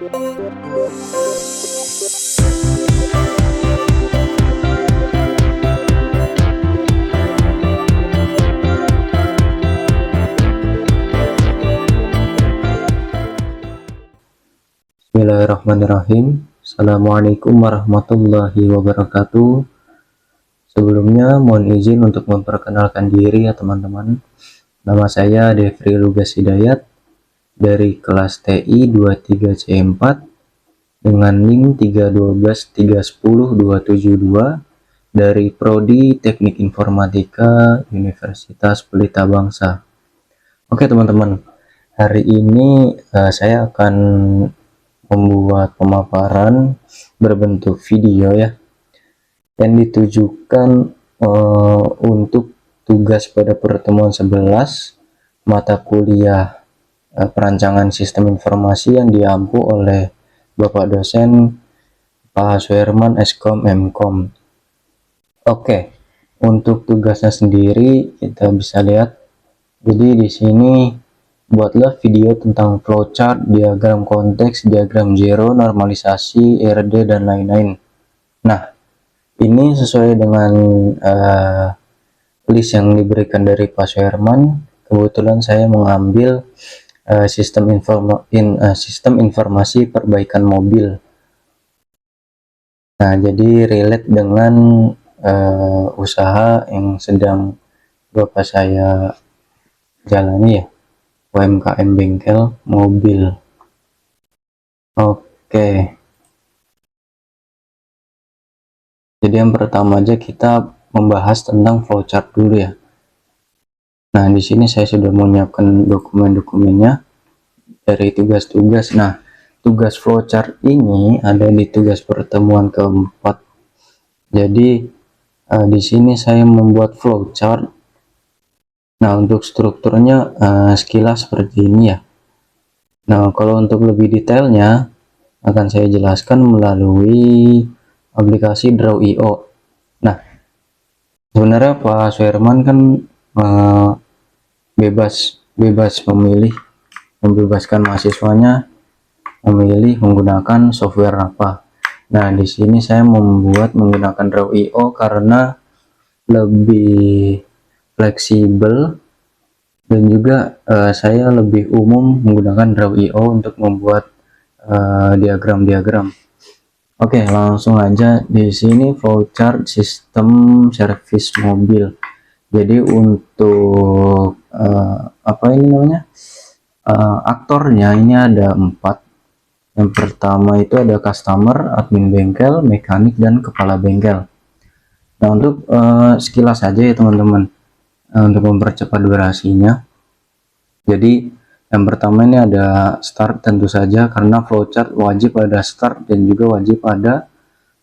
Bismillahirrahmanirrahim. Assalamualaikum warahmatullahi wabarakatuh. Sebelumnya mohon izin untuk memperkenalkan diri ya teman-teman. Nama saya Devri Lugas Hidayat dari kelas TI 23C4 dengan NIM 312310272 dari Prodi Teknik Informatika Universitas Pelita Bangsa. Oke teman-teman, hari ini saya akan membuat pemaparan berbentuk video ya, yang ditujukan untuk tugas pada pertemuan 11 mata kuliah perancangan sistem informasi yang diampu oleh Bapak dosen Pak Suherman Eskom Mkom. Oke, untuk tugasnya sendiri kita bisa lihat. Jadi di sini buatlah video tentang flowchart, diagram konteks, diagram zero, normalisasi, RD, dan lain-lain. Nah, ini sesuai dengan list yang diberikan dari Pak Suherman. Kebetulan saya mengambil sistem informasi perbaikan mobil. Nah, jadi relate dengan usaha yang sedang Bapak saya jalani ya, UMKM bengkel mobil. Oke. Jadi yang pertama aja kita membahas tentang flowchart dulu ya. Nah, di sini saya sudah menyiapkan dokumen-dokumennya dari tugas-tugas. Nah, tugas flowchart ini ada di tugas pertemuan keempat. Jadi di sini saya membuat flowchart. Nah, untuk strukturnya sekilas seperti ini ya. Nah, kalau untuk lebih detailnya akan saya jelaskan melalui aplikasi Draw.io. Nah, sebenarnya Pak Suherman kan bebas memilih, membebaskan mahasiswanya memilih menggunakan software apa. Nah, di sini saya membuat menggunakan Draw.io karena lebih fleksibel dan juga saya lebih umum menggunakan Draw.io untuk membuat diagram-diagram. Oke, langsung aja. Di sini flowchart sistem servis mobil. Jadi untuk apa ini namanya, aktornya ini ada 4. Yang pertama itu ada customer, admin bengkel, mekanik, dan kepala bengkel. Nah, untuk sekilas saja ya teman-teman, untuk mempercepat durasinya. Jadi yang pertama ini ada start, tentu saja karena flowchart wajib ada start dan juga wajib ada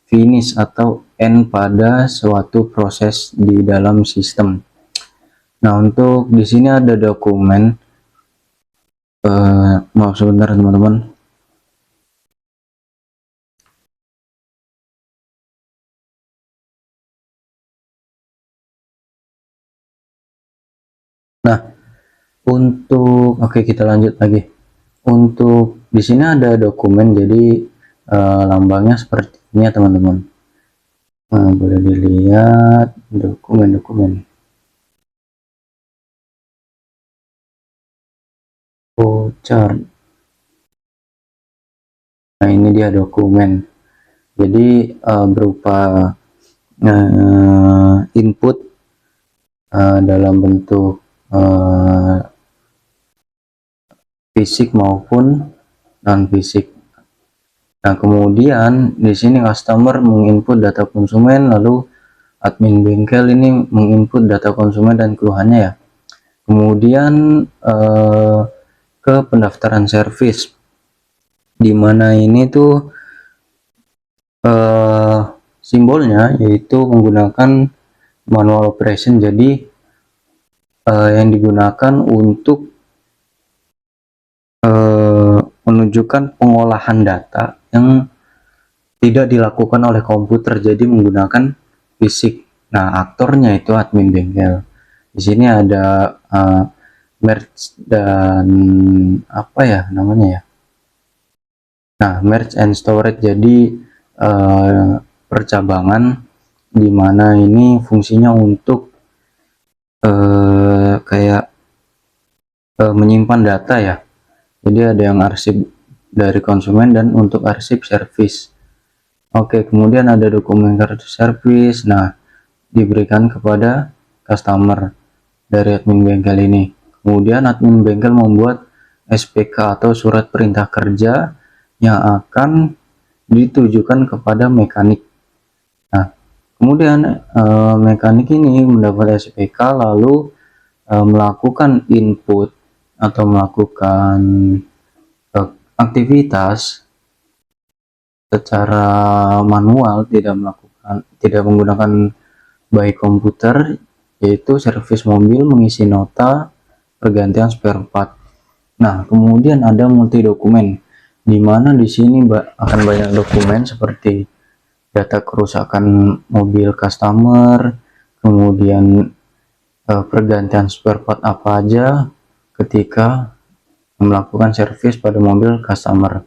finish atau end pada suatu proses di dalam sistem. Nah, untuk di sini ada dokumen, maaf sebentar teman-teman. Nah, untuk kita lanjut lagi. Untuk di sini ada dokumen, jadi lambangnya seperti ini ya teman-teman. Boleh dilihat dokumen-dokumen. Flowchart. Nah, ini dia dokumen. Jadi berupa input dalam bentuk fisik maupun non fisik. Nah, kemudian di sini customer menginput data konsumen, lalu admin bengkel ini menginput data konsumen dan keluhannya ya. Kemudian ke pendaftaran servis, di mana ini tuh simbolnya yaitu menggunakan manual operation. Jadi yang digunakan untuk menunjukkan pengolahan data yang tidak dilakukan oleh komputer, jadi menggunakan fisik. Nah, aktornya itu admin bengkel. Di sini ada merge dan apa ya namanya ya, Nah, merge and storage jadi percabangan di mana ini fungsinya untuk kayak menyimpan data ya. Jadi ada yang arsip dari konsumen dan untuk arsip service. Oke, kemudian ada dokumen kartu service. Nah, diberikan kepada customer dari admin bengkel ini. Kemudian admin bengkel membuat SPK atau surat perintah kerja yang akan ditujukan kepada mekanik. Nah, kemudian mekanik ini mendapat SPK lalu melakukan input atau melakukan aktivitas secara manual, tidak menggunakan by komputer, yaitu servis mobil mengisi nota pergantian spare part. Nah, kemudian ada multi dokumen, di mana di sini akan banyak dokumen seperti data kerusakan mobil customer, kemudian pergantian spare part apa aja ketika melakukan servis pada mobil customer.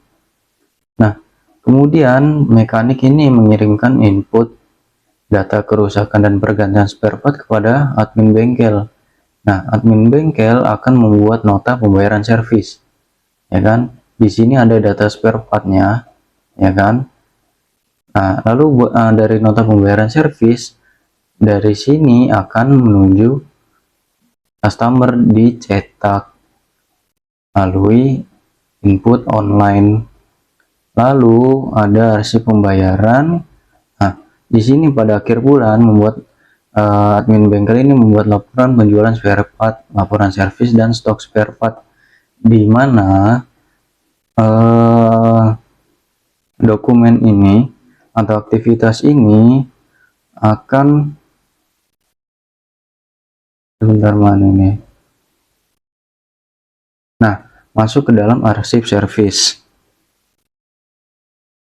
Nah, kemudian mekanik ini mengirimkan input data kerusakan dan pergantian spare part kepada admin bengkel. Nah, admin bengkel akan membuat nota pembayaran servis, ya kan? Di sini ada data spare partnya, ya kan? Nah, lalu dari nota pembayaran servis, dari sini akan menuju customer dicetak melalui input online. Lalu ada arsip pembayaran. Nah, di sini pada akhir bulan admin bengkel ini membuat laporan penjualan spare part, laporan servis dan stok spare part, di mana dokumen ini atau aktivitas ini akan sebentar mana ini. Nah, masuk ke dalam arsip servis.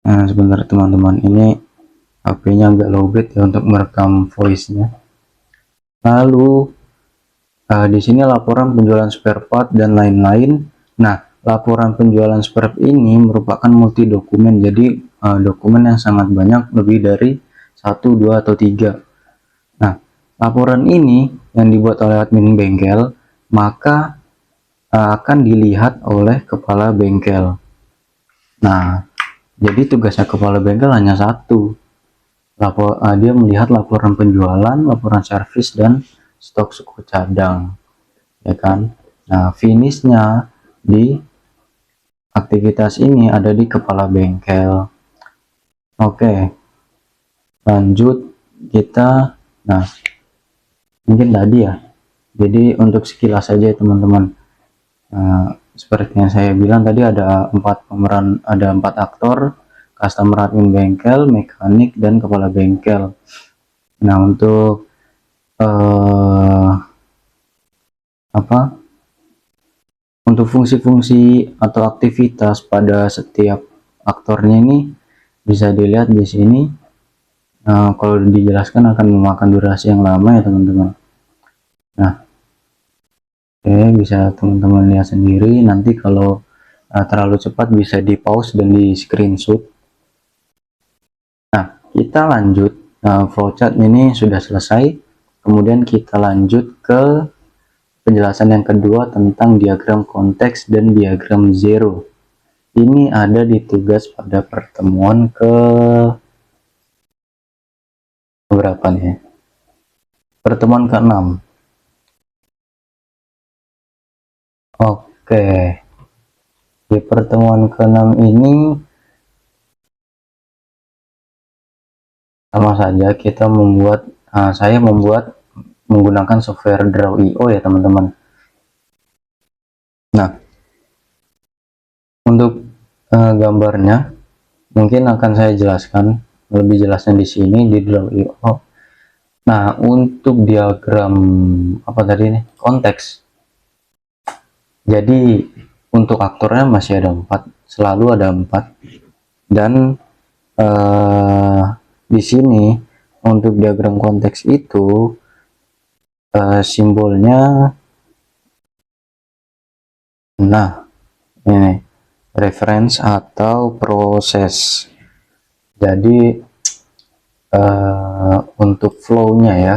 Nah, sebentar teman-teman, ini HP-nya agak lowbat ya untuk merekam voice-nya. Lalu di sini laporan penjualan spare part dan lain-lain. Nah, laporan penjualan spare part ini merupakan multi dokumen, jadi dokumen yang sangat banyak, lebih dari 1, 2, atau 3. Nah, laporan ini yang dibuat oleh admin bengkel, maka akan dilihat oleh kepala bengkel. Nah, jadi tugasnya kepala bengkel hanya satu. Dia melihat laporan penjualan, laporan servis, dan stok suku cadang, ya kan? Nah, finishnya di aktivitas ini ada di kepala bengkel. Oke, lanjut kita. Nah, mungkin tadi ya. Jadi untuk sekilas saja teman-teman. Seperti yang saya bilang tadi, ada 4 pemeran, ada 4 aktor: customer, admin bengkel, mekanik, dan kepala bengkel. Nah, untuk untuk fungsi-fungsi atau aktivitas pada setiap aktornya ini bisa dilihat di sini. Kalau dijelaskan akan memakan durasi yang lama ya teman-teman. Nah, oke, bisa teman-teman lihat sendiri. Nanti kalau terlalu cepat bisa di pause dan di screenshot. Nah, kita lanjut. Flowchart ini sudah selesai. Kemudian kita lanjut ke penjelasan yang kedua tentang diagram konteks dan diagram zero. Ini ada di tugas pada pertemuan ke berapa nih? Pertemuan ke-6. Oke. Di pertemuan ke-6 ini sama saja kita saya membuat menggunakan software Draw.io ya teman-teman. Nah, untuk gambarnya mungkin akan saya jelaskan lebih jelasnya di sini di Draw.io. Nah, untuk diagram apa tadi nih, konteks. Jadi untuk aktornya masih ada 4, selalu ada 4. Dan di sini untuk diagram konteks itu simbolnya, nah ini reference atau proses. Jadi untuk flow-nya ya.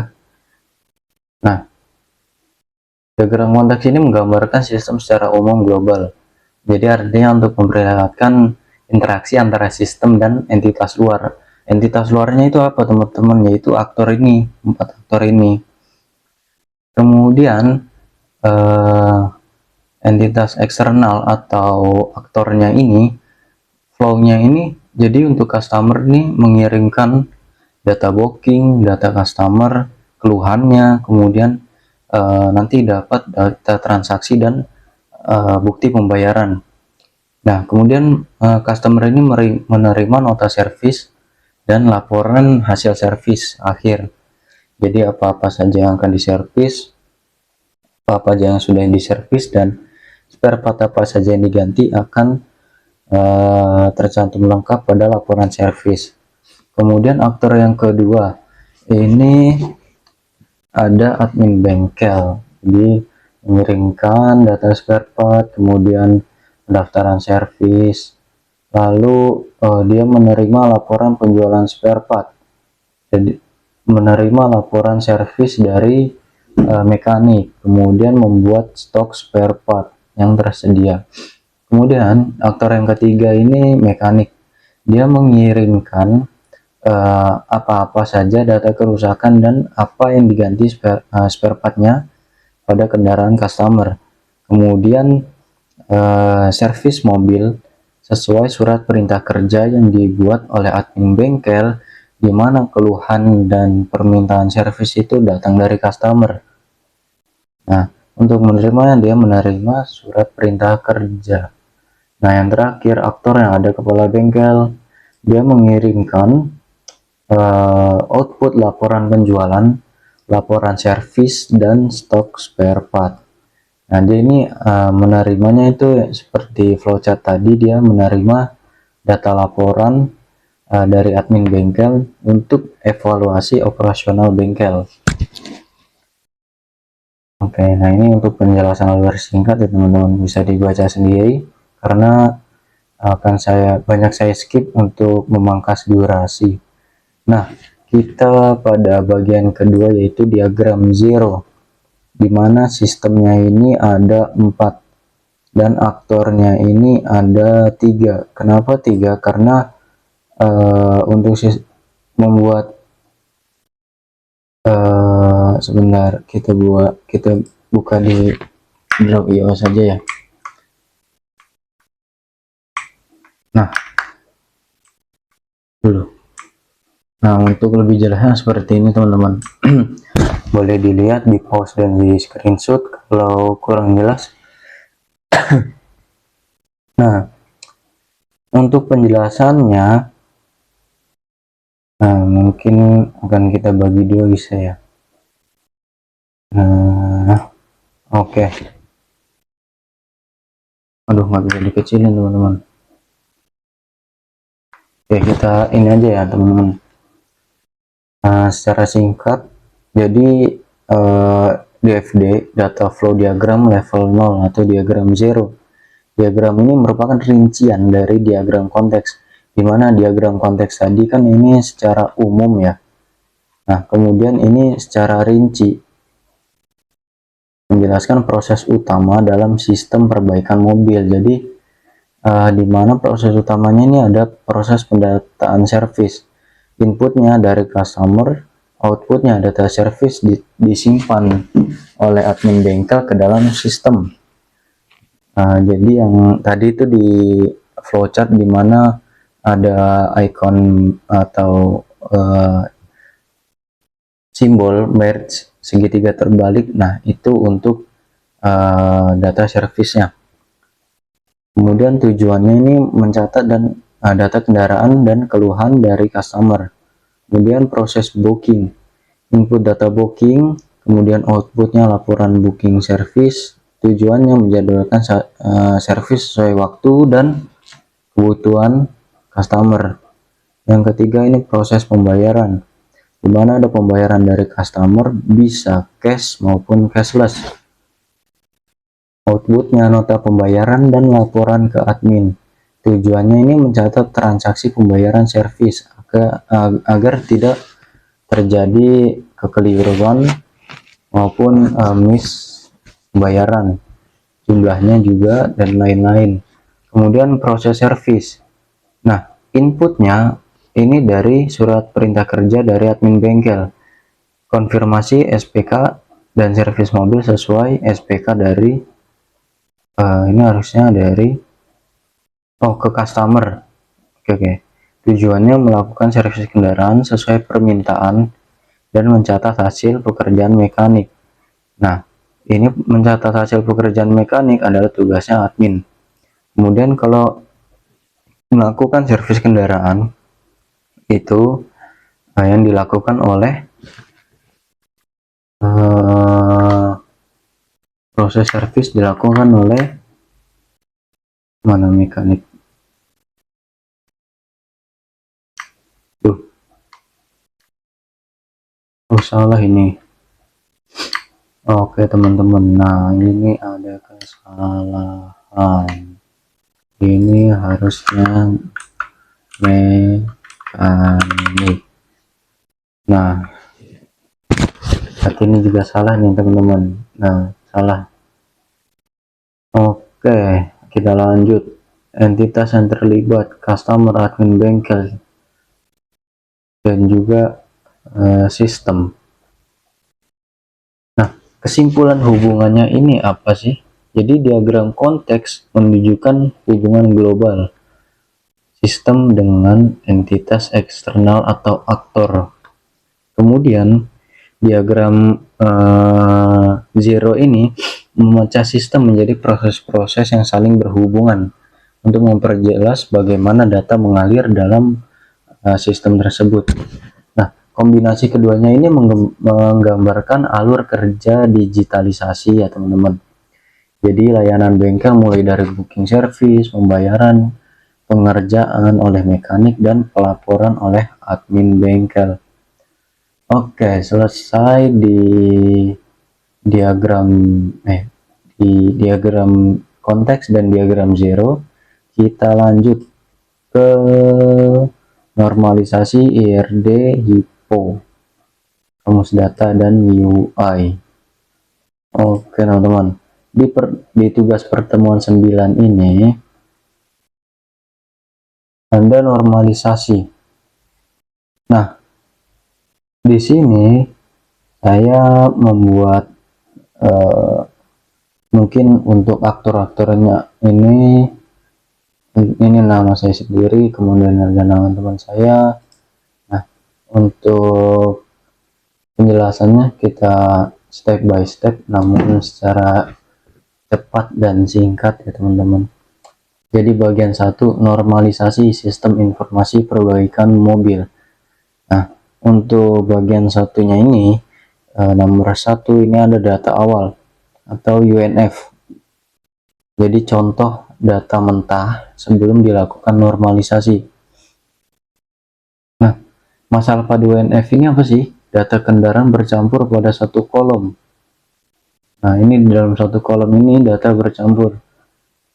Nah, diagram konteks ini menggambarkan sistem secara umum global. Jadi artinya untuk memperlihatkan interaksi antara sistem dan entitas luar. Entitas luarnya itu apa teman-teman? Yaitu aktor ini, 4 aktor ini. Kemudian entitas eksternal atau aktornya ini, flow-nya ini, jadi untuk customer ini mengirimkan data booking, data customer, keluhannya, kemudian nanti dapat data transaksi dan bukti pembayaran. Nah, kemudian customer ini menerima nota servis dan laporan hasil servis akhir. Jadi apa-apa saja yang akan diservis, apa-apa saja yang sudah diservis, dan spare part apa saja yang diganti akan tercantum lengkap pada laporan servis. Kemudian aktor yang kedua ini ada admin bengkel, jadi mengirimkan data spare part, kemudian pendaftaran servis, lalu dia menerima laporan penjualan spare part, jadi menerima laporan servis dari mekanik, kemudian membuat stok spare part yang tersedia. Kemudian aktor yang ketiga ini mekanik, dia mengirimkan apa-apa saja data kerusakan dan apa yang diganti spare partnya pada kendaraan customer. Kemudian servis mobil sesuai surat perintah kerja yang dibuat oleh admin bengkel, di mana keluhan dan permintaan servis itu datang dari customer. Nah, untuk menerimanya dia menerima surat perintah kerja. Nah, yang terakhir aktor yang ada kepala bengkel, dia mengirimkan output laporan penjualan, laporan servis, dan stok spare part. Nah, dia ini menerimanya itu seperti flowchart tadi, dia menerima data laporan dari admin bengkel untuk evaluasi operasional bengkel. Oke, nah ini untuk penjelasan lebih singkat ya teman-teman, bisa dibaca sendiri karena akan banyak saya skip untuk memangkas durasi. Nah, kita pada bagian kedua yaitu diagram zero, di mana sistemnya ini ada 4 dan aktornya ini ada 3. Kenapa 3? Karena untuk membuat sebentar, kita buka di Draw.io saja ya. Nah, dulu. Nah, untuk lebih jelasnya seperti ini teman-teman. Boleh dilihat di pause dan di screenshot kalau kurang jelas. Nah, untuk penjelasannya, nah mungkin akan kita bagi dua bisa ya. Nah, oke. Aduh, nggak bisa dikecilin teman-teman. Oke, kita ini aja ya teman-teman. Secara singkat, jadi DFD, data flow diagram level 0 atau diagram zero. Diagram ini merupakan rincian dari diagram konteks, di mana diagram konteks tadi kan ini secara umum ya. Nah, kemudian ini secara rinci menjelaskan proses utama dalam sistem perbaikan mobil. Jadi di mana proses utamanya ini ada proses pendataan servis. Inputnya dari customer, outputnya data service disimpan oleh admin bengkel ke dalam sistem. Jadi yang tadi itu di flowchart di mana ada icon atau simbol merge segitiga terbalik. Nah, itu untuk data servisnya. Kemudian tujuannya ini mencatat dan data kendaraan dan keluhan dari customer. Kemudian proses booking, input data booking, kemudian outputnya laporan booking service. Tujuannya menjadwalkan service sesuai waktu dan kebutuhan customer. Yang ketiga ini proses pembayaran, di mana ada pembayaran dari customer bisa cash maupun cashless. Outputnya nota pembayaran dan laporan ke admin. tujuannya ini mencatat transaksi pembayaran servis agar tidak terjadi kekeliruan maupun miss pembayaran, jumlahnya juga dan lain-lain. Kemudian proses servis. Nah, inputnya ini dari surat perintah kerja dari admin bengkel, konfirmasi SPK dan servis mobil sesuai SPK dari ini harusnya dari ke customer. Oke. Tujuannya melakukan servis kendaraan sesuai permintaan dan mencatat hasil pekerjaan mekanik. Nah, ini mencatat hasil pekerjaan mekanik adalah tugasnya admin. Kemudian kalau melakukan servis kendaraan itu yang dilakukan oleh proses servis dilakukan oleh mana mekanik. Salah ini. Oke teman-teman, nah ini ada kesalahan, ini harusnya mekanik. Nah berarti ini juga salah nih teman-teman. Nah salah. Oke, kita lanjut. Entitas yang terlibat customer, admin bengkel, dan juga sistem. Nah, kesimpulan hubungannya ini apa sih? Jadi diagram konteks menunjukkan hubungan global sistem dengan entitas eksternal atau aktor. Kemudian diagram zero ini memecah sistem menjadi proses-proses yang saling berhubungan untuk memperjelas bagaimana data mengalir dalam sistem tersebut. Nah, kombinasi keduanya ini menggambarkan alur kerja digitalisasi ya teman-teman. Jadi layanan bengkel mulai dari booking service, pembayaran, pengerjaan oleh mekanik, dan pelaporan oleh admin bengkel. Oke, selesai di diagram konteks dan diagram zero. Kita lanjut ke normalisasi IRD HIPPO, rumus data dan UI. Oke teman-teman, di tugas pertemuan 9 ini ada normalisasi. Nah, di sini saya membuat mungkin untuk aktor-aktornya ini nama saya sendiri, kemudian ada nama teman saya. Nah, untuk penjelasannya kita step by step namun secara cepat dan singkat ya teman-teman. Jadi bagian 1, normalisasi sistem informasi perbaikan mobil. Nah, untuk bagian satunya ini nomor 1 ini ada data awal atau UNF. Jadi contoh data mentah sebelum dilakukan normalisasi. Nah, masalah pada UNF ini apa sih? Data kendaraan bercampur pada satu kolom. Nah, ini di dalam satu kolom ini data bercampur.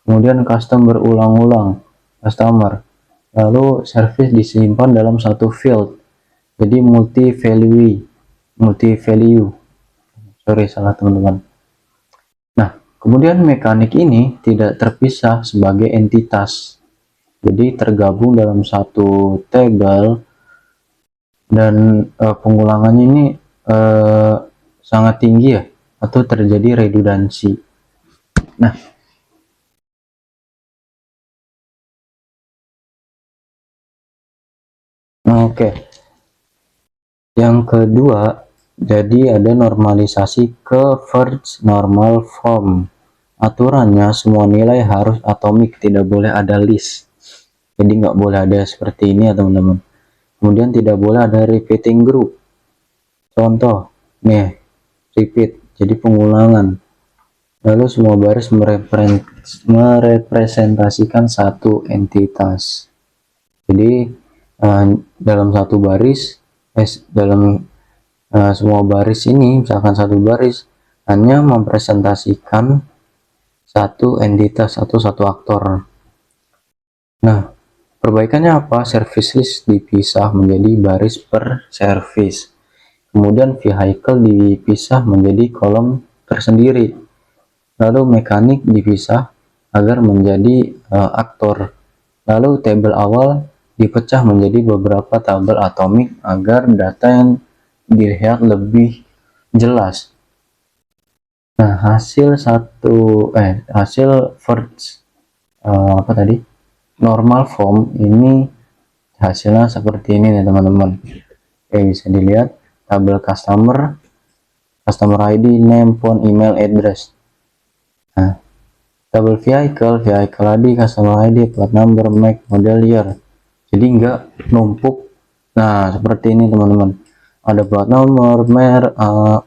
Kemudian custom berulang-ulang, customer. Lalu service disimpan dalam satu field. Jadi multi value. Sorry, salah teman-teman. Nah, kemudian mekanik ini tidak terpisah sebagai entitas. Jadi tergabung dalam satu table dan pengulangannya ini sangat tinggi ya, atau terjadi redundansi. Nah, oke. Yang kedua, jadi ada normalisasi ke first normal form. Aturannya semua nilai harus atomik, tidak boleh ada list. Jadi nggak boleh ada seperti ini ya teman-teman. Kemudian tidak boleh ada repeating group. Contoh, nih, repeat, jadi pengulangan. Lalu semua baris merepresentasikan satu entitas. Jadi dalam satu baris, dalam semua baris ini, misalkan satu baris hanya mempresentasikan satu entitas atau satu aktor. Nah, perbaikannya apa? Service list dipisah menjadi baris per service. Kemudian vehicle dipisah menjadi kolom tersendiri. Lalu mekanik dipisah agar menjadi aktor. Lalu tabel awal dipecah menjadi beberapa tabel atomik agar data yang dilihat lebih jelas. Nah, hasil first apa tadi? Normal form ini hasilnya seperti ini nih teman-teman. Oke, bisa dilihat tabel customer ID, name, phone, email, address. Nah, tabel vehicle ID, customer ID, plat number, make, model, year. Jadi nggak numpuk. Nah, seperti ini teman-teman. Ada plat nomor,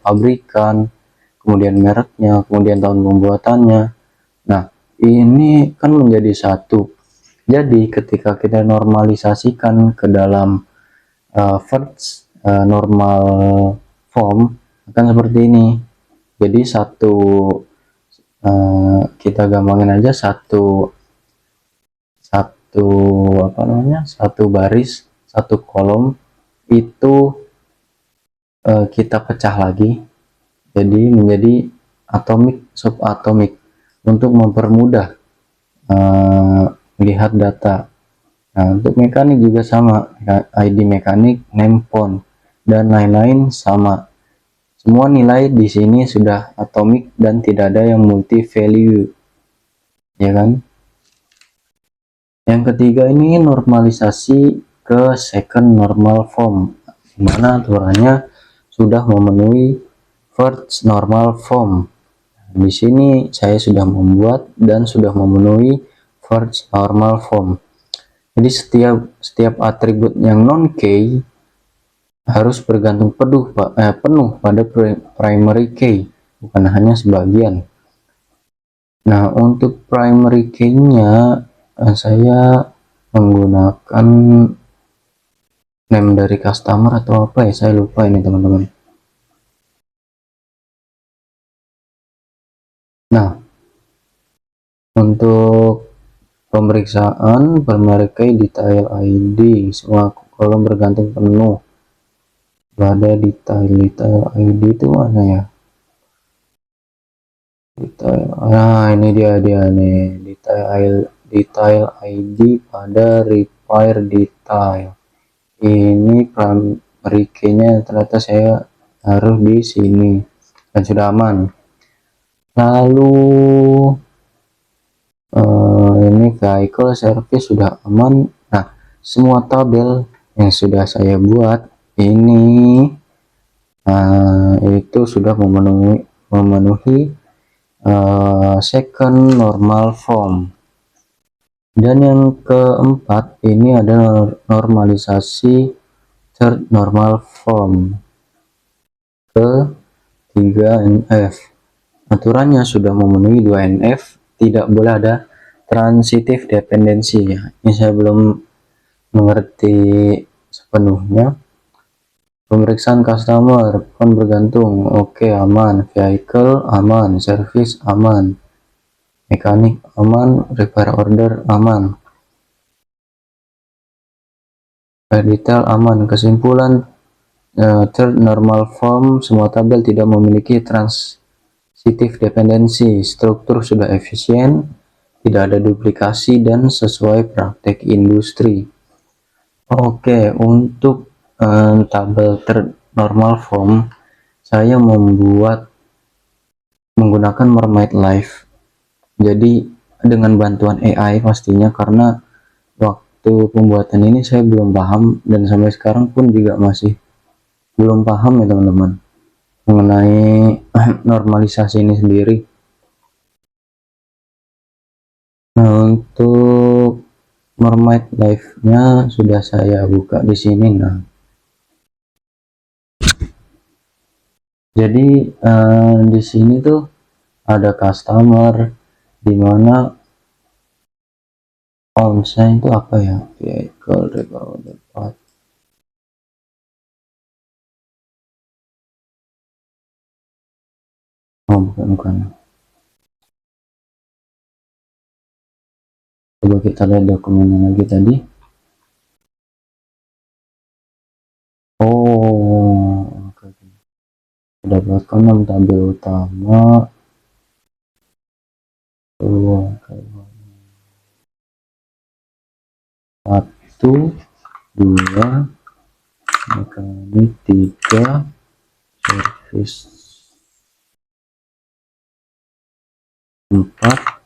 pabrikan, kemudian mereknya, kemudian tahun pembuatannya. Nah, ini kan menjadi satu. Jadi ketika kita normalisasikan ke dalam first normal form akan seperti ini. Jadi kita gampangin aja satu apa namanya satu baris, satu kolom itu kita pecah lagi jadi menjadi atomik, subatomik untuk mempermudah melihat data. Nah, untuk mekanik juga sama, ID mekanik, name, phone, dan lain-lain sama. Semua nilai di sini sudah atomik dan tidak ada yang multi value, ya kan? Yang ketiga ini normalisasi ke second normal form, di mana aturannya sudah memenuhi first normal form. Di sini saya sudah membuat dan sudah memenuhi first normal form. Jadi setiap atribut yang non key harus bergantung penuh pada primary key, bukan hanya sebagian. Nah, untuk primary key-nya saya menggunakan name dari customer atau apa ya, saya lupa ini teman-teman. Nah, untuk pemeriksaan primary key detail ID, semua kolom bergantung penuh pada detail ID itu mana ya? Detail, nah ini dia nih, detail ID pada repair detail. Ini primary key-nya ternyata saya taruh di sini dan sudah aman. Lalu ini vehicle service sudah aman. Nah, semua tabel yang sudah saya buat ini itu sudah memenuhi second normal form. Dan yang keempat ini adalah normalisasi third normal form ke 3NF. Aturannya sudah memenuhi 2NF, tidak boleh ada transitive dependensi ya. Ini saya belum mengerti sepenuhnya. Pemeriksaan customer pun bergantung, oke, aman, vehicle aman, service aman, mekanik aman, repair order aman, detail aman. Kesimpulan, third normal form, semua tabel tidak memiliki transitive dependensi, struktur sudah efisien, tidak ada duplikasi dan sesuai praktek industri. Oke, untuk tabel third normal form saya menggunakan Mermaid Live. Jadi dengan bantuan AI pastinya, karena waktu pembuatan ini saya belum paham dan sampai sekarang pun juga masih belum paham ya teman-teman mengenai normalisasi ini sendiri. Nah, untuk Mermaid Live-nya sudah saya buka di sini. Nah, jadi di sini tuh ada customer, di mana ownsnya itu apa ya, vehicle record part. Oh, bukan. Coba kita lihat dokumennya lagi tadi. Oh, oke. Dapatkan 6 tabel utama. Satu, dua, mekanik, tiga, service, empat,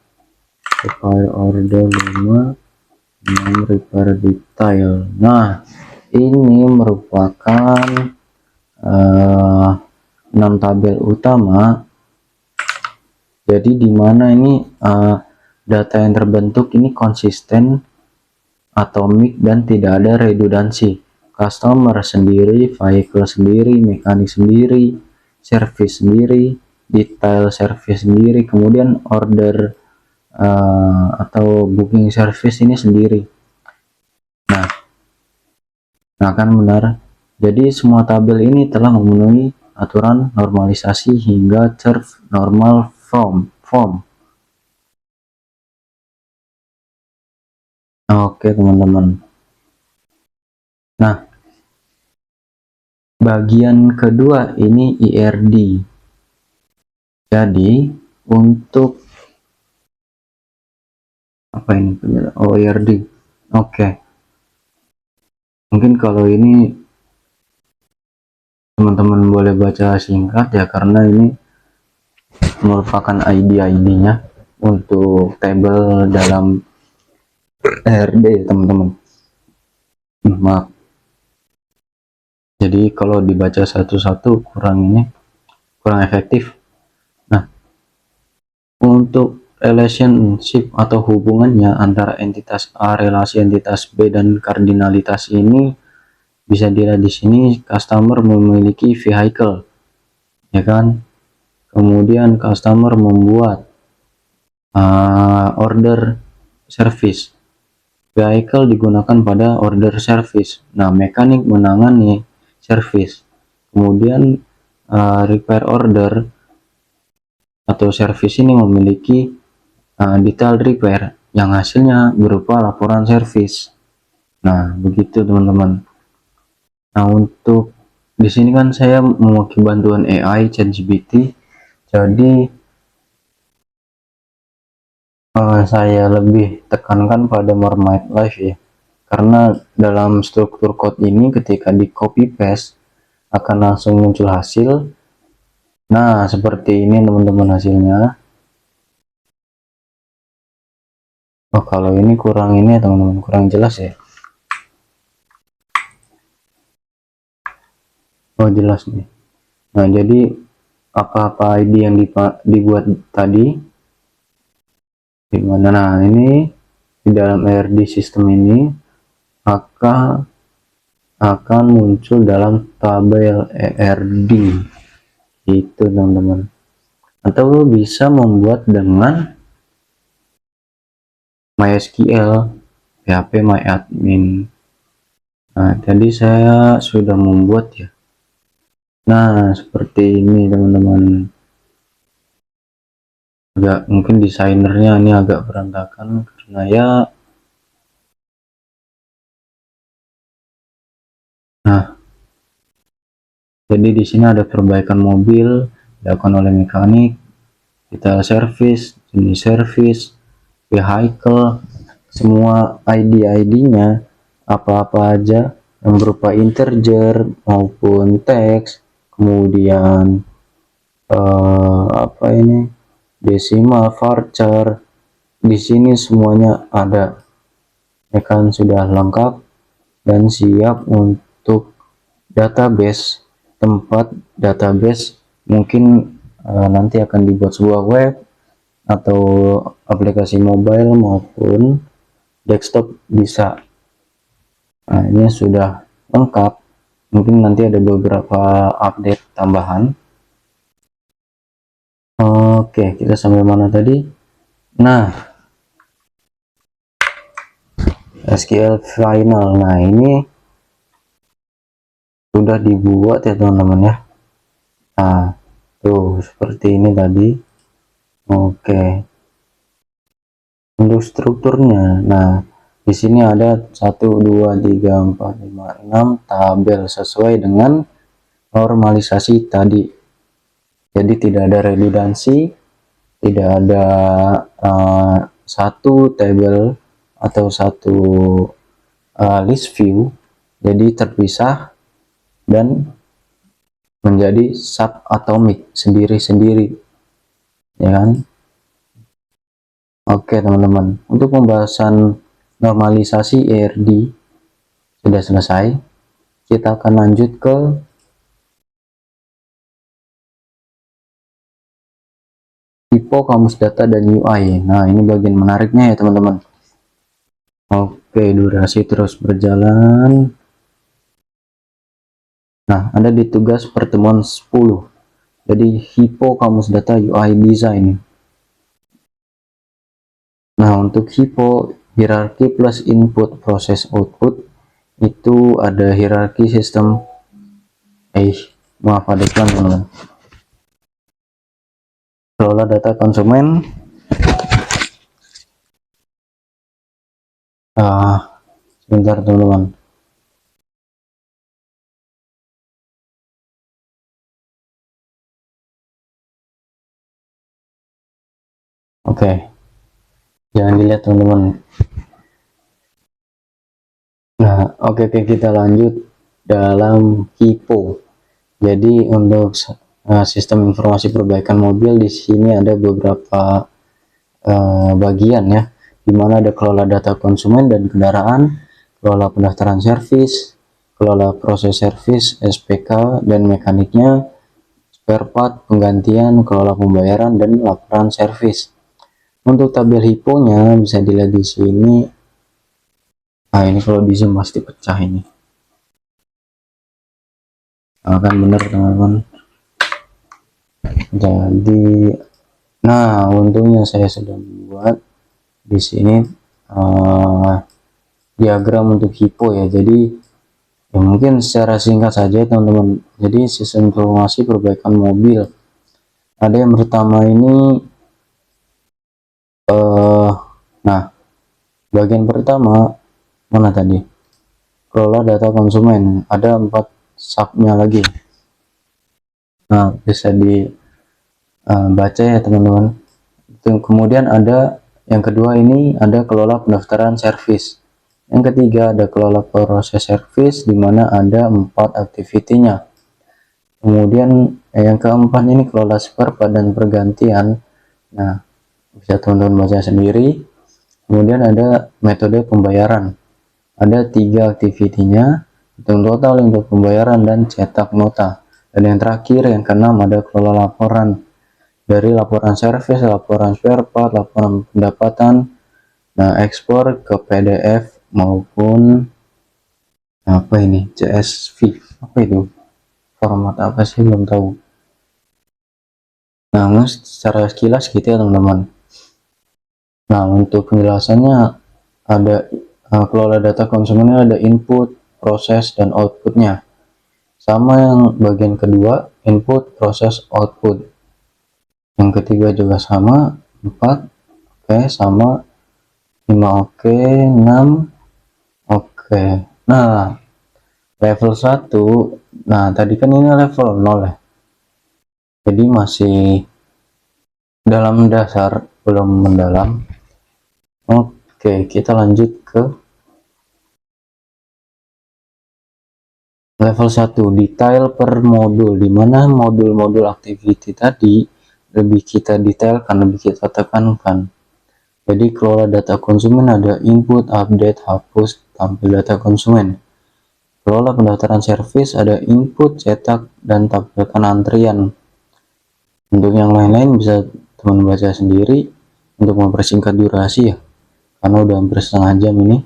supply order, 5, 6, repair detail. Nah, ini merupakan 6 tabel utama. Jadi di mana ini data yang terbentuk ini konsisten, atomik, dan tidak ada redundansi. Customer sendiri, vehicle sendiri, mekanik sendiri, service sendiri, detail service sendiri, kemudian order atau booking service ini sendiri. Nah kan benar. Jadi semua tabel ini telah memenuhi aturan normalisasi hingga serve normal form. Oke teman-teman. Nah, bagian kedua ini IRD. Jadi untuk apa ini penjelasan? Oh, IRD. Oke. Mungkin kalau ini teman-teman boleh baca singkat ya, karena ini merupakan ID-nya untuk tabel dalam IRD teman-teman. Maaf. Jadi kalau dibaca satu-satu kurang efektif. Nah, untuk relationship atau hubungannya antara entitas A, relasi entitas B, dan kardinalitas ini bisa dilihat di sini. Customer memiliki vehicle, ya kan? Kemudian customer membuat order service. Vehicle digunakan pada order service. Nah, mekanik menangani service. Kemudian repair order atau service ini memiliki detail repair yang hasilnya berupa laporan service. Nah, begitu teman-teman. Nah, untuk di sini kan saya memakai bantuan AI ChatGPT. Jadi saya lebih tekankan pada more my life ya. Karena dalam struktur code ini ketika di copy paste akan langsung muncul hasil. Nah, seperti ini teman-teman hasilnya. Oh, kalau ini kurang ini ya teman-teman, kurang jelas ya. Oh, jelas nih. Nah, jadi apa-apa ID yang dibuat tadi gimana? Nah, ini di dalam ERD sistem ini akan muncul dalam tabel ERD itu teman-teman. Atau bisa membuat dengan MySQL, PHP MyAdmin. Nah, tadi saya sudah membuat ya. Nah, seperti ini teman-teman. Mungkin desainernya ini agak berantakan karena ya. Nah, jadi di sini ada perbaikan mobil dilakukan oleh mekanik, detail service, jenis service, vehicle, semua ID-nya apa-apa aja yang berupa integer maupun teks, kemudian apa ini, desimal, varchar, di sini semuanya ada, ya kan, sudah lengkap dan siap untuk database. Tempat database mungkin nanti akan dibuat sebuah web atau aplikasi mobile maupun desktop bisa. Nah, ini sudah lengkap. Mungkin nanti ada beberapa update tambahan. Oke, kita sampai mana tadi? Nah, SQL final. Nah, ini sudah dibuat ya teman-teman ya. Nah, tuh seperti ini tadi. Oke. Untuk strukturnya, nah di sini ada 1 2 3 4 5 6 tabel sesuai dengan normalisasi tadi. Jadi tidak ada redundansi, tidak ada satu tabel atau satu list view, jadi terpisah dan menjadi subatomik sendiri-sendiri, ya kan? Oke teman-teman, untuk pembahasan normalisasi ERD sudah selesai. Kita akan lanjut ke typo, kamus data, dan UI. Nah, ini bagian menariknya ya teman-teman. Oke, durasi terus berjalan. Nah, ada di tugas pertemuan 10. Jadi, hypo, kamus data, UI design. Nah, untuk hypo, hierarki plus input proses output, itu ada hierarki sistem. Maaf ada iklan teman-teman. Kelola data konsumen. Sebentar teman-teman. Oke, jangan dilihat teman-teman. Nah, oke, kita lanjut dalam hypo. Jadi untuk sistem informasi perbaikan mobil, di sini ada beberapa bagian ya, dimana ada kelola data konsumen dan kendaraan, kelola pendaftaran servis, kelola proses servis, SPK dan mekaniknya, spare part, penggantian, kelola pembayaran, dan laporan servis. Untuk tabel hypo-nya bisa dilihat di sini. Nah, ini kalau di zoom pasti pecah ini. Akan benar teman-teman. Jadi, nah untungnya saya sudah membuat di sini diagram untuk hypo ya. Jadi ya mungkin secara singkat saja teman-teman. Jadi sistem informasi perbaikan mobil, ada yang pertama ini nah bagian pertama mana tadi, kelola data konsumen, ada 4 subnya lagi. Nah bisa dibaca ya teman-teman. Kemudian ada yang kedua, ini ada kelola pendaftaran servis. Yang ketiga ada kelola proses servis, di mana ada 4 aktivitinya. Kemudian yang keempat ini kelola spare part dan pergantian. Nah bisa teman-teman baca sendiri. Kemudian ada metode pembayaran, ada 3 aktivitinya, hitung total untuk pembayaran dan cetak nota. Dan yang terakhir yang keenam ada kelola laporan, dari laporan servis, laporan spare part, laporan pendapatan, nah ekspor ke PDF maupun apa ini, CSV, apa itu, format apa sih belum tahu. Nah secara sekilas gitu ya teman-teman. Nah untuk penjelasannya ada kelola data konsumennya ada input, proses, dan outputnya. Sama yang bagian kedua, input, proses, output. Yang ketiga juga sama, 4, oke, sama 5, oke, 6, oke. Nah level 1, nah tadi kan ini level 0 ya, jadi masih dalam dasar, belum mendalam. Oke, kita lanjut ke level 1, detail per modul, dimana modul-modul activity tadi lebih kita detailkan, lebih kita tekankan. Jadi kelola data konsumen ada input, update, hapus, tampil data konsumen. Kelola pendaftaran servis ada input, cetak, dan tampilkan antrian. Untuk yang lain-lain bisa teman baca sendiri untuk mempersingkat durasi ya, karena udah hampir setengah jam ini.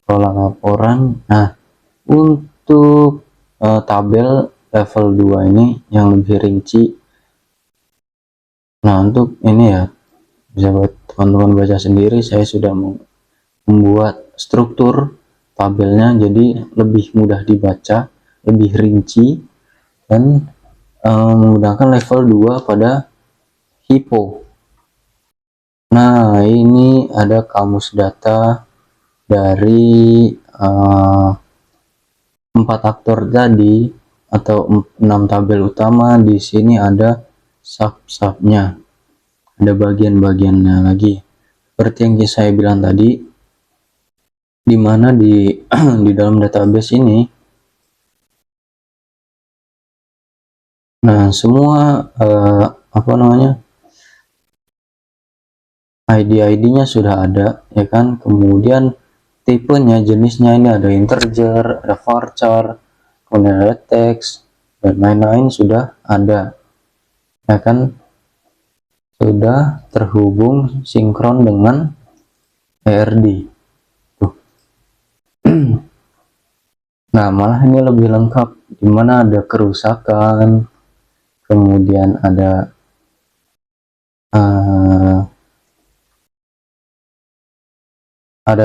Kelola laporan, nah untuk tabel level 2 ini yang lebih rinci. Nah untuk ini ya bisa buat teman-teman baca sendiri, saya sudah membuat struktur tabelnya jadi lebih mudah dibaca, lebih rinci, dan menggunakan level 2 pada hypo. Nah, ini ada kamus data dari 4 aktor tadi atau 6 tabel utama. Di sini ada sub-subnya, ada bagian-bagiannya lagi. Seperti yang saya bilang tadi, di mana di di dalam database ini, nah semua apa namanya, ID-ID-nya sudah ada, ya kan. Kemudian tipenya, jenisnya ini ada integer, ada varchar, kemudian ada teks, dan lain-lain sudah ada, ya kan. Sudah terhubung sinkron dengan ERD. Tuh. Nah, malah ini lebih lengkap, dimana ada kerusakan, kemudian ada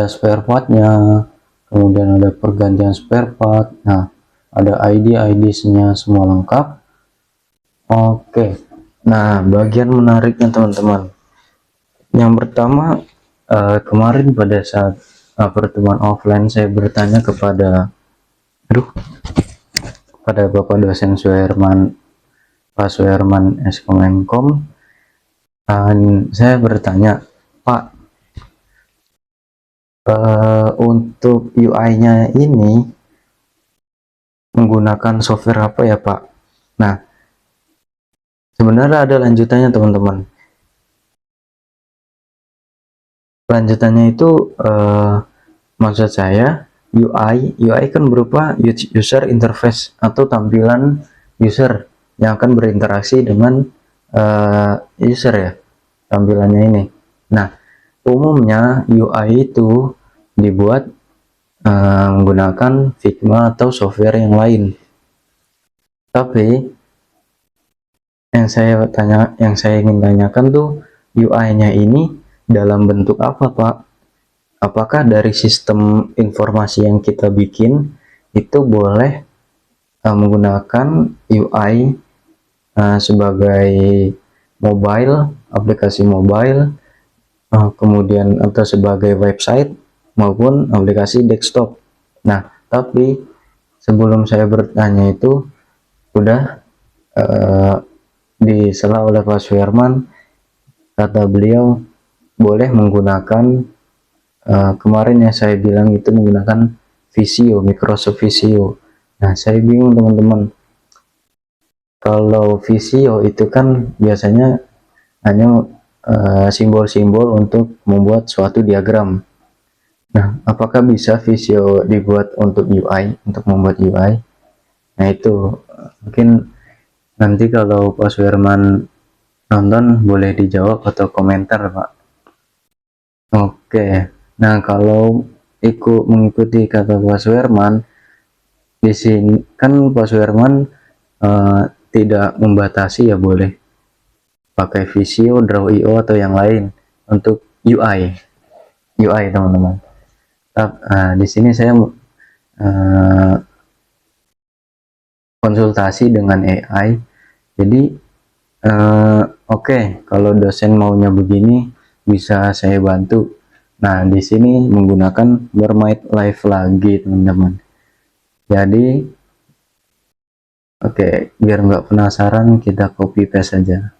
spare partnya, kemudian ada pergantian spare part. Nah, ada ID-ID-nya semua lengkap. Oke, nah bagian menariknya teman-teman, yang pertama, kemarin pada saat pertemuan offline saya bertanya kepada Bapak dosen Suherman, Pak Suherman Eskom, saya bertanya, Pak, untuk UI-nya ini menggunakan software apa ya Pak? Nah, sebenarnya ada lanjutannya teman-teman. Lanjutannya itu maksud saya UI kan berupa user interface atau tampilan user yang akan berinteraksi dengan user, ya, tampilannya ini. Nah, umumnya UI itu dibuat menggunakan Figma atau software yang lain. Tapi yang saya ingin tanyakan tuh, UI-nya ini dalam bentuk apa Pak? Apakah dari sistem informasi yang kita bikin itu boleh menggunakan UI sebagai mobile, aplikasi mobile, kemudian atau sebagai website maupun aplikasi desktop. Nah, tapi sebelum saya bertanya itu udah disela oleh Pak Suherman. Kata beliau boleh menggunakan kemarin yang saya bilang itu menggunakan Visio, Microsoft Visio. Nah, saya bingung teman-teman, kalau Visio itu kan biasanya hanya simbol-simbol untuk membuat suatu diagram. Nah, apakah bisa Visio dibuat untuk UI, untuk membuat UI? Nah, itu mungkin nanti kalau Pak Suherman nonton boleh dijawab atau komentar Pak. Oke, nah kalau mengikuti kata Pak Suherman, di sini kan Pak Suherman tidak membatasi, ya boleh pakai Visio, Draw.io atau yang lain untuk UI teman-teman. Di sini saya konsultasi dengan AI. Jadi oke, kalau dosen maunya begini bisa saya bantu. Nah, di sini menggunakan Bermaid Live lagi teman-teman. Jadi oke, biar nggak penasaran kita copy paste saja.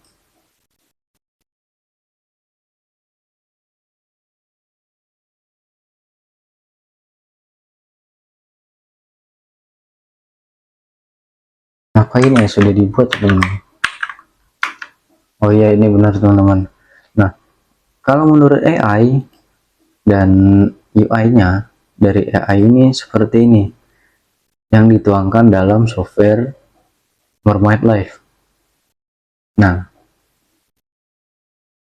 Apa ini yang sudah dibuat teman-teman? Oh iya, ini benar teman-teman. Nah, kalau menurut AI dan UI-nya dari AI ini seperti ini yang dituangkan dalam software Bermaid Live. Nah,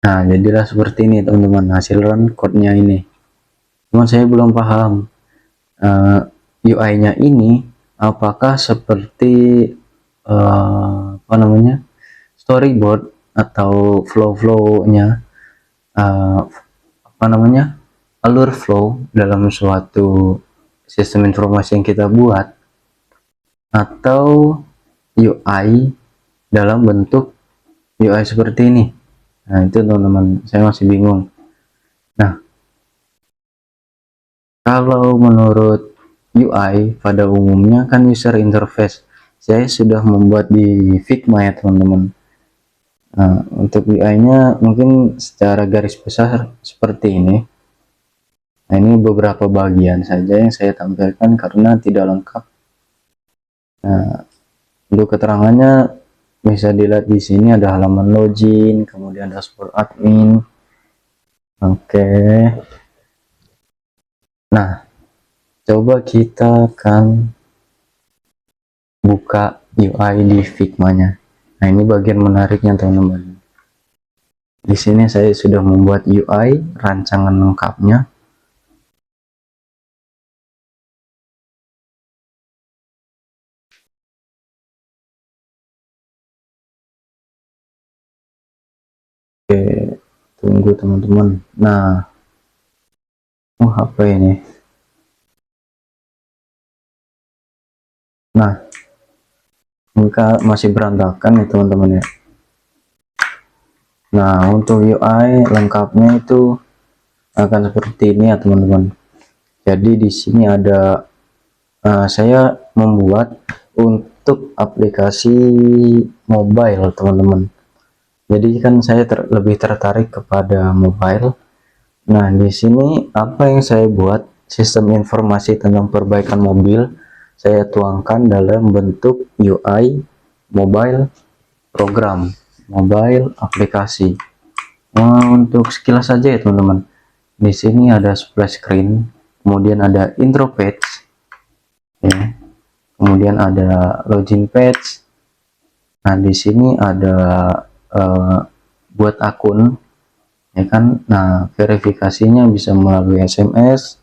jadilah seperti ini teman-teman hasil run code-nya ini. Cuman saya belum paham UI-nya ini apakah seperti apa namanya, storyboard atau flow-nya, apa namanya, alur flow dalam suatu sistem informasi yang kita buat, atau UI dalam bentuk UI seperti ini. Nah itu teman-teman, saya masih bingung. Nah kalau menurut UI pada umumnya kan user interface, saya sudah membuat di Figma ya teman-teman. Nah untuk UI nya mungkin secara garis besar seperti ini. Nah ini beberapa bagian saja yang saya tampilkan karena tidak lengkap. Nah untuk keterangannya bisa dilihat di sini, ada halaman login, kemudian dashboard admin. Oke. Nah, coba kita akan buka UI di Figma-nya. Nah, ini bagian menariknya, teman-teman. Di sini saya sudah membuat UI rancangan lengkapnya. Oke, tunggu teman-teman. Nah, apa ini? Nah, muka masih berantakan ya teman-teman ya. Nah, untuk UI lengkapnya itu akan seperti ini ya teman-teman. Jadi di sini ada saya membuat untuk aplikasi mobile teman-teman. Jadi kan saya lebih tertarik kepada mobile. Nah di sini apa yang saya buat, sistem informasi tentang perbaikan mobil saya tuangkan dalam bentuk UI mobile program, mobile aplikasi. Untuk sekilas saja ya teman-teman. Di sini ada splash screen, kemudian ada intro page, ya. Kemudian ada login page. Nah di sini ada buat akun, ya kan. Nah verifikasinya bisa melalui SMS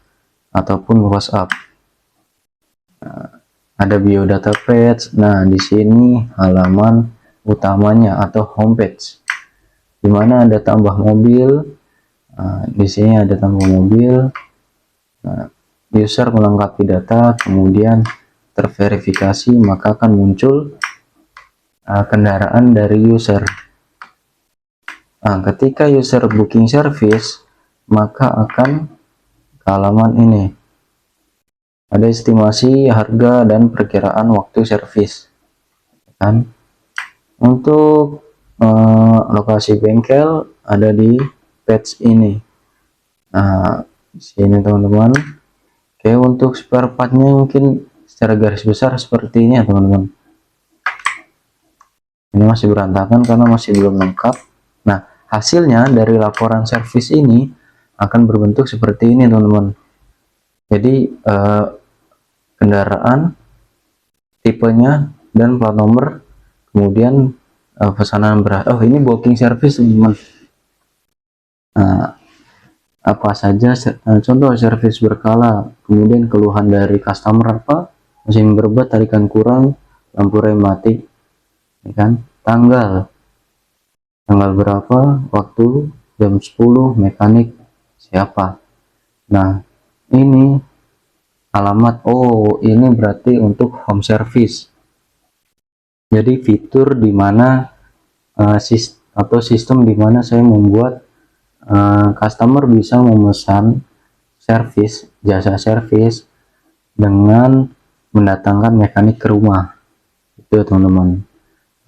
ataupun WhatsApp. Ada biodata page. Nah di sini halaman utamanya atau homepage, dimana ada tambah mobil. Nah, di sini ada tambah mobil. Nah, user melengkapi data kemudian terverifikasi, maka akan muncul kendaraan dari user. Nah, ketika user booking service, maka akan ke halaman ini. Ada estimasi harga dan perkiraan waktu servis. Kan? Untuk lokasi bengkel ada di page ini. Nah, di sini teman-teman. Oke, untuk spare partnya mungkin secara garis besar seperti ini ya teman-teman. Ini masih berantakan karena masih belum lengkap. Nah, hasilnya dari laporan servis ini akan berbentuk seperti ini teman-teman. Jadi kendaraan, tipenya, dan plat nomor, kemudian pesanan beras. Oh ini booking service teman-teman. Nah, apa saja contoh servis berkala, kemudian keluhan dari customer apa, mesin berbat, tarikan kurang, lampu rem mati, ya kan, tanggal berapa, waktu jam 10, mekanik siapa. Nah ini alamat, oh ini berarti untuk home service. Jadi fitur dimana atau sistem dimana saya membuat customer bisa memesan servis, jasa servis dengan mendatangkan mekanik ke rumah, itu teman-teman.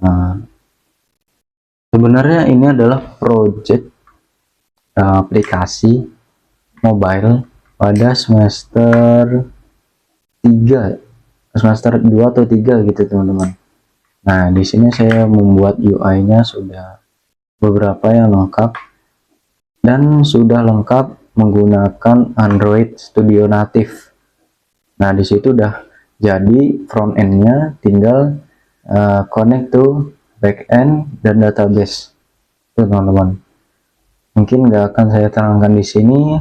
Nah, sebenarnya ini adalah project aplikasi mobile pada semester 3, semester 2 atau 3 gitu teman-teman. Nah di sini saya membuat UI-nya sudah beberapa yang lengkap dan sudah lengkap menggunakan Android Studio Native. Nah di situ udah jadi front end-nya, tinggal connect to backend dan database. Itu teman-teman. Mungkin nggak akan saya terangkan di sini,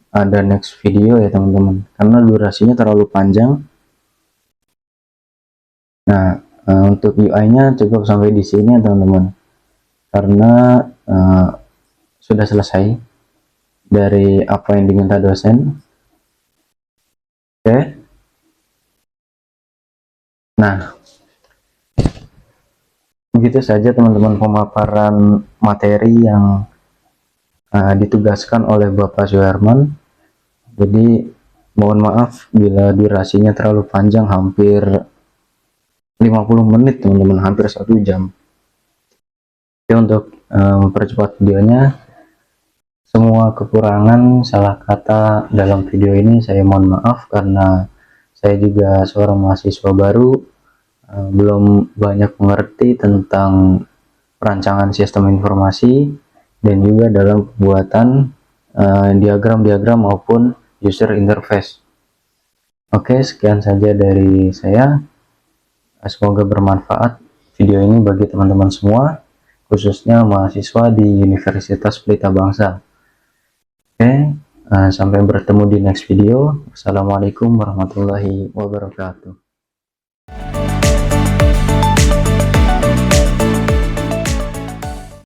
ada next video ya teman-teman, karena durasinya terlalu panjang. Nah untuk UI-nya cukup sampai di sini ya teman-teman, karena sudah selesai dari apa yang diminta dosen. Oke. Nah Begitu saja teman-teman pemaparan materi yang ditugaskan oleh Bapak Suherman. Jadi mohon maaf bila durasinya terlalu panjang, hampir 50 menit teman-teman, hampir 1 jam. Jadi untuk mempercepat videonya, semua kekurangan salah kata dalam video ini saya mohon maaf, karena saya juga seorang mahasiswa baru, belum banyak mengerti tentang perancangan sistem informasi dan juga dalam pembuatan diagram-diagram maupun user interface. Oke, sekian saja dari saya. Semoga bermanfaat video ini bagi teman-teman semua, khususnya mahasiswa di Universitas Pelita Bangsa. Oke, sampai bertemu di next video. Assalamualaikum warahmatullahi wabarakatuh.